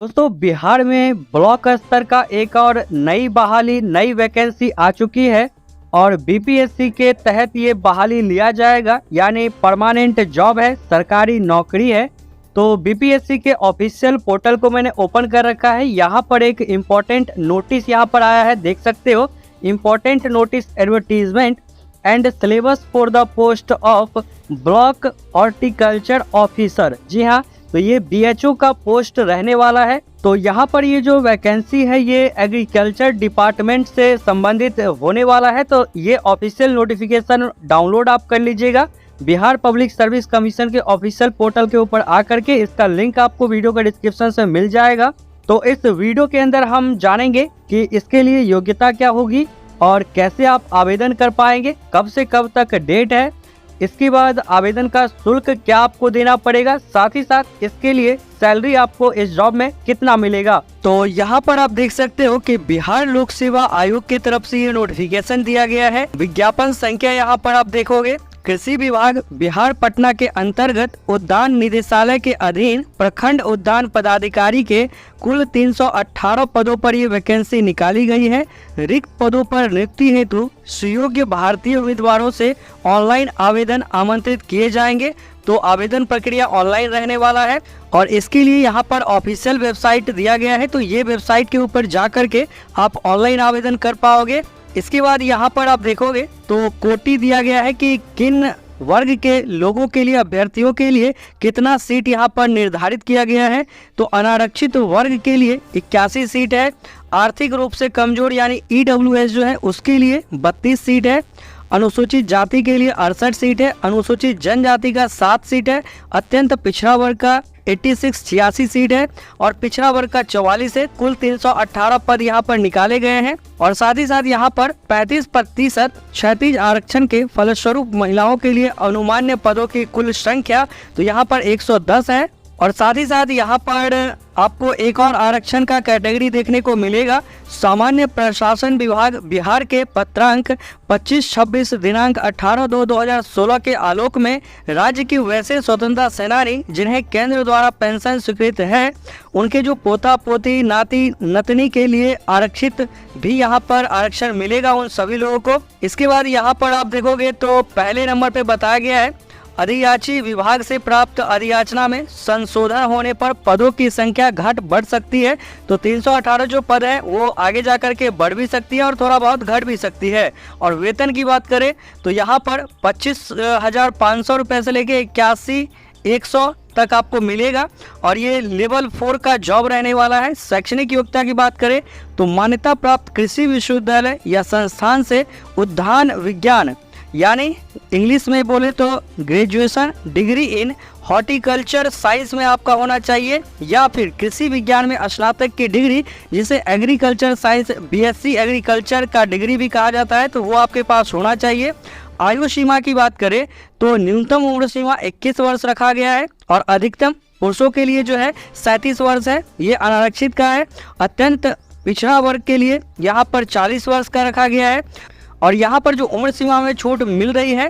दोस्तों बिहार में ब्लॉक स्तर का एक और नई वैकेंसी आ चुकी है और बीपीएससी के तहत ये बहाली लिया जाएगा, यानी परमानेंट जॉब है, सरकारी नौकरी है। तो बीपीएससी के ऑफिशियल पोर्टल को मैंने ओपन कर रखा है। यहाँ पर एक इम्पोर्टेंट नोटिस यहाँ पर आया है, देख सकते हो, important notice advertisement and syllabus for the post of block horticulture officer. जी हाँ, तो ये बीएचओ का पोस्ट रहने वाला है। तो यहाँ पर ये जो वैकेंसी है ये एग्रीकल्चर डिपार्टमेंट से संबंधित होने वाला है। तो ये ऑफिशियल नोटिफिकेशन डाउनलोड आप कर लीजिएगा बिहार पब्लिक सर्विस कमीशन के ऑफिशियल पोर्टल के ऊपर आकर के। इसका लिंक आपको वीडियो का डिस्क्रिप्शन से मिल जाएगा। तो इस वीडियो के अंदर हम जानेंगे कि इसके लिए योग्यता क्या होगी और कैसे आप आवेदन कर पाएंगे, कब से कब तक डेट है, इसके बाद आवेदन का शुल्क क्या आपको देना पड़ेगा, साथ ही साथ इसके लिए सैलरी आपको इस जॉब में कितना मिलेगा। तो यहाँ पर आप देख सकते हो कि बिहार लोक सेवा आयोग की तरफ से ये नोटिफिकेशन दिया गया है। विज्ञापन संख्या यहाँ पर आप देखोगे, कृषि विभाग बिहार पटना के अंतर्गत उद्यान निदेशालय के अधीन प्रखंड उद्यान पदाधिकारी के कुल 318 पदों पर ये वैकेंसी निकाली गई है। रिक्त पदों पर नियुक्ति हेतु सुयोग्य भारतीय उम्मीदवारों से ऑनलाइन आवेदन आमंत्रित किए जाएंगे। तो आवेदन प्रक्रिया ऑनलाइन रहने वाला है और इसके लिए यहाँ पर ऑफिशियल वेबसाइट दिया गया है। तो ये वेबसाइट के ऊपर जा करके आप ऑनलाइन आवेदन कर पाओगे। इसके बाद यहाँ पर आप देखोगे तो कोटि दिया गया है कि किन वर्ग के लोगों के लिए, अभ्यर्थियों के लिए कितना सीट यहाँ पर निर्धारित किया गया है। तो अनारक्षित वर्ग के लिए 81 सीट है, आर्थिक रूप से कमजोर यानी ईडब्ल्यूएस जो है उसके लिए 32 सीट है, अनुसूचित जाति के लिए 68 सीट है, अनुसूचित जनजाति का 7 सीट है, अत्यंत पिछड़ा वर्ग का 86 सीट है और पिछड़ा वर्ग का 44 है। कुल 318 पद यहाँ पर निकाले गए हैं और साथ ही साथ यहाँ पर 35% क्षैतिज आरक्षण के फलस्वरूप महिलाओं के लिए अनुमान्य पदों की कुल संख्या तो यहाँ पर 110 है। और साथ ही साथ यहाँ पर आपको एक और आरक्षण का कैटेगरी देखने को मिलेगा। सामान्य प्रशासन विभाग बिहार के पत्रांक 25-26 दिनांक 18/2/2016 के आलोक में राज्य की वैसे स्वतंत्रता सेनानी जिन्हें केंद्र द्वारा पेंशन स्वीकृत है, उनके जो पोता पोती नाती नतनी के लिए आरक्षित भी यहाँ पर आरक्षण मिलेगा उन सभी लोगों को। इसके बाद यहाँ पर आप देखोगे तो पहले नंबर पे बताया गया है, अधियाची विभाग से प्राप्त अधियाचना में संशोधन होने पर पदों की संख्या घट बढ़ सकती है। तो 318 जो पद है वो आगे जाकर के बढ़ भी सकती है और थोड़ा बहुत घट भी सकती है। और वेतन की बात करें तो यहाँ पर 25,500 रुपये से लेके 81,100 तक आपको मिलेगा और ये लेवल 4 का जॉब रहने वाला है। शैक्षणिक योग्यता की बात करें तो मान्यता प्राप्त कृषि विश्वविद्यालय या संस्थान से उद्यान विज्ञान यानी इंग्लिश में बोले तो graduation degree in horticulture science में आपका होना चाहिए, या फिर कृषि विज्ञान में स्नातक की डिग्री जिसे एग्रीकल्चर साइंस बीएससी एग्रीकल्चर का डिग्री भी कहा जाता है, तो वो आपके पास होना चाहिए। आयु सीमा की बात करें तो न्यूनतम उम्र सीमा 21 वर्ष रखा गया है और अधिकतम पुरुषों के लिए जो है 37 वर्ष है, ये अनारक्षित का है। अत्यंत पिछड़ा वर्ग के लिए यहाँ पर 40 वर्ष का रखा गया है और यहाँ पर जो उम्र सीमा में छूट मिल रही है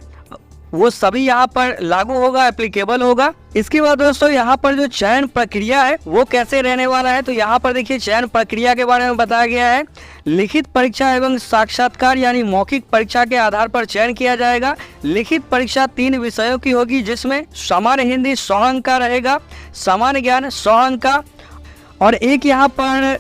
वो सभी यहाँ पर लागू होगा, एप्लीकेबल होगा। इसके बाद दोस्तों यहाँ पर जो चयन प्रक्रिया है वो कैसे रहने वाला है, तो यहाँ पर देखिए चयन प्रक्रिया के बारे में बताया गया है। लिखित परीक्षा एवं साक्षात्कार यानी मौखिक परीक्षा के आधार पर चयन किया जाएगा। लिखित परीक्षा 3 विषयों की होगी जिसमें सामान्य हिंदी 100 अंक का रहेगा, सामान्य ज्ञान 100 अंक का और एक यहाँ पर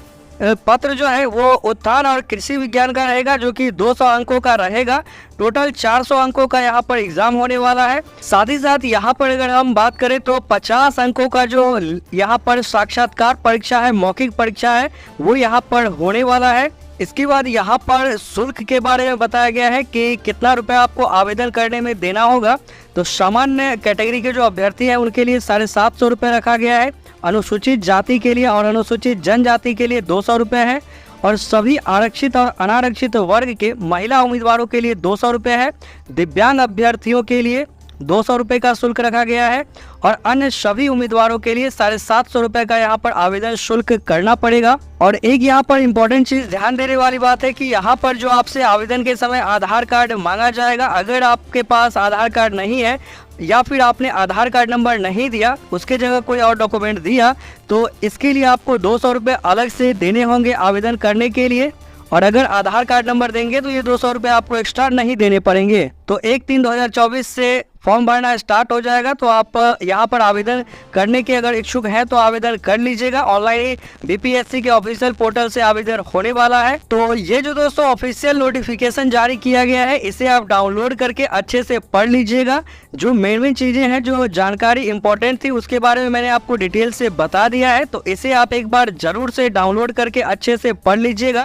पत्र जो है वो उत्थान और कृषि विज्ञान का रहेगा जो कि 200 अंकों का रहेगा। टोटल 400 अंकों का यहाँ पर एग्जाम होने वाला है। साथ ही साथ यहाँ पर अगर हम बात करें तो 50 अंकों का जो यहाँ पर साक्षात्कार परीक्षा है, मौखिक परीक्षा है, वो यहाँ पर होने वाला है। इसके बाद यहाँ पर शुल्क के बारे में बताया गया है कि कितना रुपया आपको आवेदन करने में देना होगा। तो सामान्य कैटेगरी के जो अभ्यर्थी हैं उनके लिए 750 रुपये रखा गया है, अनुसूचित जाति के लिए और अनुसूचित जनजाति के लिए 200 रुपये है और सभी आरक्षित और अनारक्षित वर्ग के महिला उम्मीदवारों के लिए 200 रुपये है। दिव्यांग अभ्यर्थियों के लिए 200 रुपये का शुल्क रखा गया है और अन्य सभी उम्मीदवारों के लिए 750 रुपये का यहाँ पर आवेदन शुल्क करना पड़ेगा। और एक यहाँ पर इम्पोर्टेंट चीज ध्यान देने वाली बात है कि यहाँ पर जो आपसे आवेदन के समय आधार कार्ड मांगा जाएगा। अगर आपके पास आधार कार्ड नहीं है या फिर आपने आधार कार्ड नंबर नहीं दिया, उसके जगह कोई और डॉक्यूमेंट दिया, तो इसके लिए आपको 200 रुपये अलग से देने होंगे आवेदन करने के लिए। और अगर आधार कार्ड नंबर देंगे तो ये 200 रुपये आपको एक्स्ट्रा नहीं देने पड़ेंगे। तो 1/3/2024 से फॉर्म भरना स्टार्ट हो जाएगा। तो आप यहाँ पर आवेदन करने के अगर इच्छुक हैं तो आवेदन कर लीजिएगा। ऑनलाइन ही बीपीएससी के ऑफिशियल पोर्टल से आवेदन होने वाला है। तो ये जो दोस्तों ऑफिशियल नोटिफिकेशन जारी किया गया है, इसे आप डाउनलोड करके अच्छे से पढ़ लीजिएगा। जो मेन चीजें हैं, जो जानकारी इंपॉर्टेंट थी, उसके बारे में मैंने आपको डिटेल से बता दिया है। तो इसे आप एक बार जरूर से डाउनलोड करके अच्छे से पढ़ लीजिएगा।